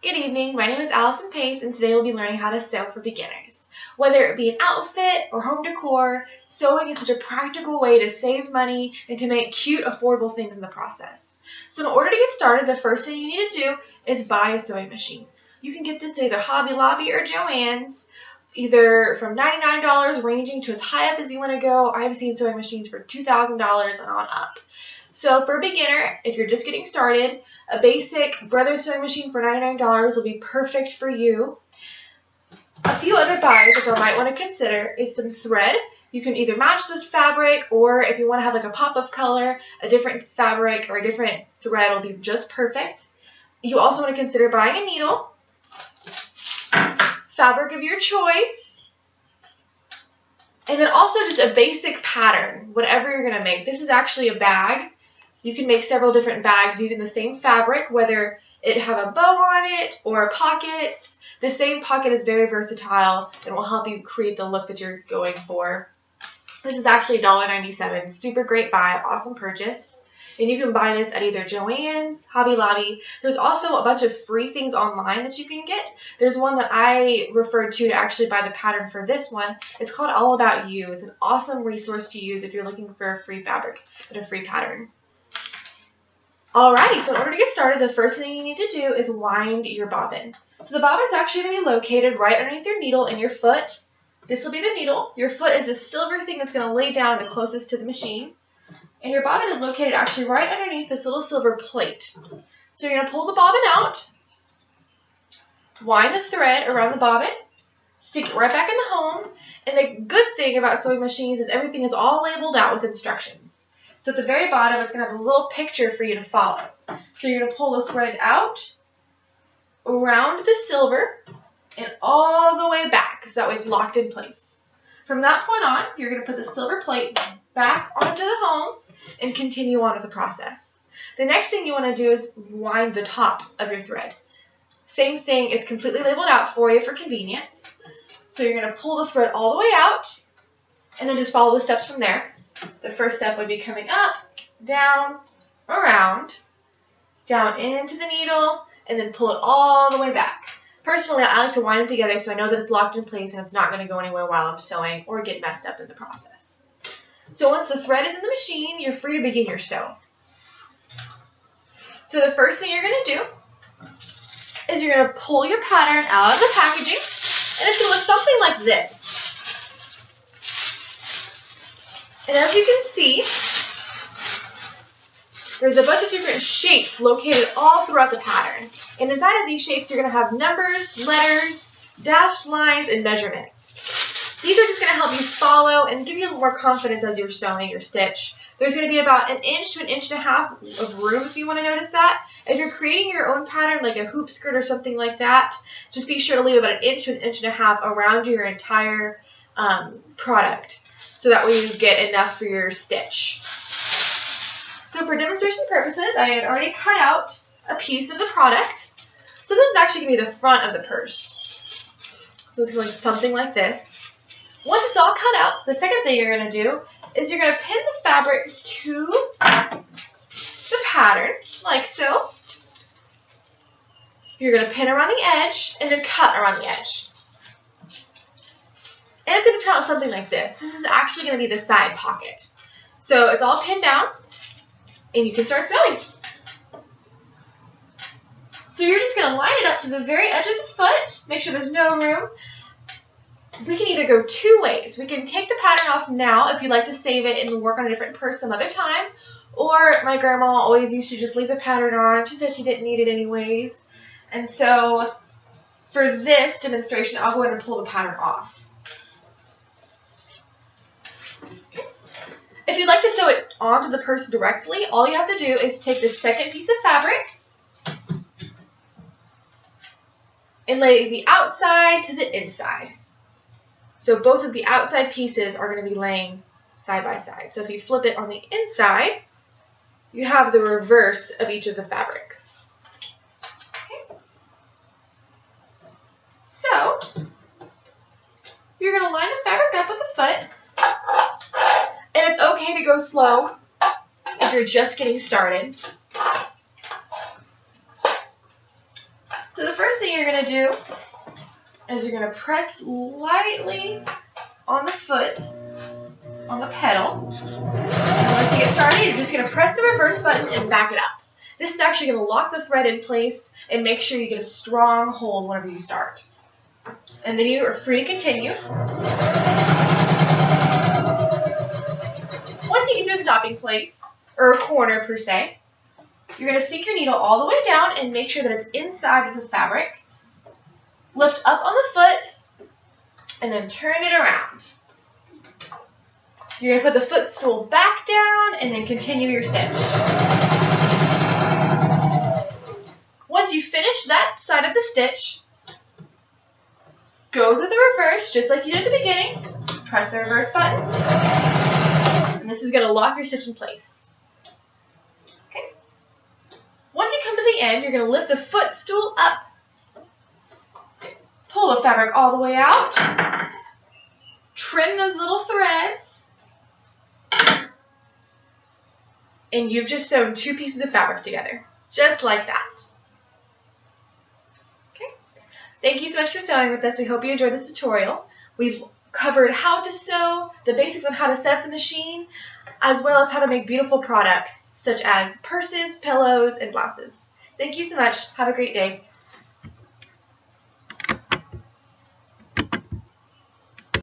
Good evening, my name is Allison Pace, and today we'll be learning how to sew for beginners. Whether it be an outfit or home decor, sewing is such a practical way to save money and to make cute, affordable things in the process. So in order to get started, the first thing you need to do is buy a sewing machine. You can get this at either Hobby Lobby or Joann's, either from $99 ranging to as high up as you want to go. I've seen sewing machines for $2,000 and on up. So for a beginner, if you're just getting started, a basic Brothers sewing machine for $99 will be perfect for you. A few other buys that you might want to consider is some thread. You can either match this fabric, or if you want to have like a pop of color, a different fabric or a different thread will be just perfect. You also want to consider buying a needle, fabric of your choice, and then also just a basic pattern, whatever you're going to make. This is actually a bag. You can make several different bags using the same fabric, whether it have a bow on it or pockets. The same pocket is very versatile and will help you create the look that you're going for. This is actually $1.97. Super great buy, awesome purchase. And you can buy this at either Joann's, Hobby Lobby. There's also a bunch of free things online that you can get. There's one that I referred to actually buy the pattern for this one. It's called All About You. It's an awesome resource to use if you're looking for a free fabric and a free pattern. Alrighty, so in order to get started, the first thing you need to do is wind your bobbin. So the bobbin's actually going to be located right underneath your needle and your foot. This will be the needle. Your foot is a silver thing that's going to lay down the closest to the machine. And your bobbin is located actually right underneath this little silver plate. So you're going to pull the bobbin out, wind the thread around the bobbin, stick it right back in the home. And the good thing about sewing machines is everything is all labeled out with instructions. So at the very bottom, it's going to have a little picture for you to follow. So you're going to pull the thread out, around the silver, and all the way back, so that way it's locked in place. From that point on, you're going to put the silver plate back onto the home and continue on with the process. The next thing you want to do is wind the top of your thread. Same thing, it's completely labeled out for you for convenience. So you're going to pull the thread all the way out, and then just follow the steps from there. The first step would be coming up, down, around, down into the needle, and then pull it all the way back. Personally, I like to wind them together so I know that it's locked in place and it's not going to go anywhere while I'm sewing or get messed up in the process. So once the thread is in the machine, you're free to begin your sew. So the first thing you're going to do is you're going to pull your pattern out of the packaging, and it's going to look something like this. And as you can see, there's a bunch of different shapes located all throughout the pattern. And inside of these shapes, you're going to have numbers, letters, dashed lines, and measurements. These are just going to help you follow and give you more confidence as you're sewing your stitch. There's going to be about 1 inch to 1.5 inches of room if you want to notice that. If you're creating your own pattern, like a hoop skirt or something like that, just be sure to leave about 1 inch to 1.5 inches around your entire product. So that way you get enough for your stitch. So for demonstration purposes, I had already cut out a piece of the product. So this is actually going to be the front of the purse. So it's going to look something like this. Once it's all cut out, the second thing you're going to do is you're going to pin the fabric to the pattern, like so. You're going to pin around the edge and then cut around the edge. And it's going to turn out something like this. This is actually going to be the side pocket. So it's all pinned down, and you can start sewing. So you're just going to line it up to the very edge of the foot. Make sure there's no room. We can either go 2 ways. We can take the pattern off now if you'd like to save it and work on a different purse some other time. Or my grandma always used to just leave the pattern on. She said she didn't need it anyways. And so for this demonstration, I'll go ahead and pull the pattern off. If you'd like to sew it onto the purse directly, all you have to do is take the second piece of fabric and lay the outside to the inside. So both of the outside pieces are going to be laying side by side. So if you flip it on the inside, you have the reverse of each of the fabrics. Okay. So you're going to line the fabric up with the foot. And it's okay to go slow if you're just getting started. So the first thing you're going to do is you're going to press lightly on the foot, on the pedal. And once you get started, you're just going to press the reverse button and back it up. This is actually going to lock the thread in place and make sure you get a strong hold whenever you start. And then you are free to continue. Once you get to a stopping place, or a corner per se, you're going to sink your needle all the way down and make sure that it's inside of the fabric. Lift up on the foot, and then turn it around. You're going to put the footstool back down and then continue your stitch. Once you finish that side of the stitch, go to the reverse just like you did at the beginning. Press the reverse button. And this is going to lock your stitch in place. Okay. Once you come to the end, you're going to lift the footstool up. Pull the fabric all the way out. Trim those little threads. And you've just sewn 2 pieces of fabric together. Just like that. Okay. Thank you so much for sewing with us. We hope you enjoyed this tutorial. We've covered how to sew, the basics on how to set up the machine, as well as how to make beautiful products such as purses, pillows, and blouses. Thank you so much. Have a great day.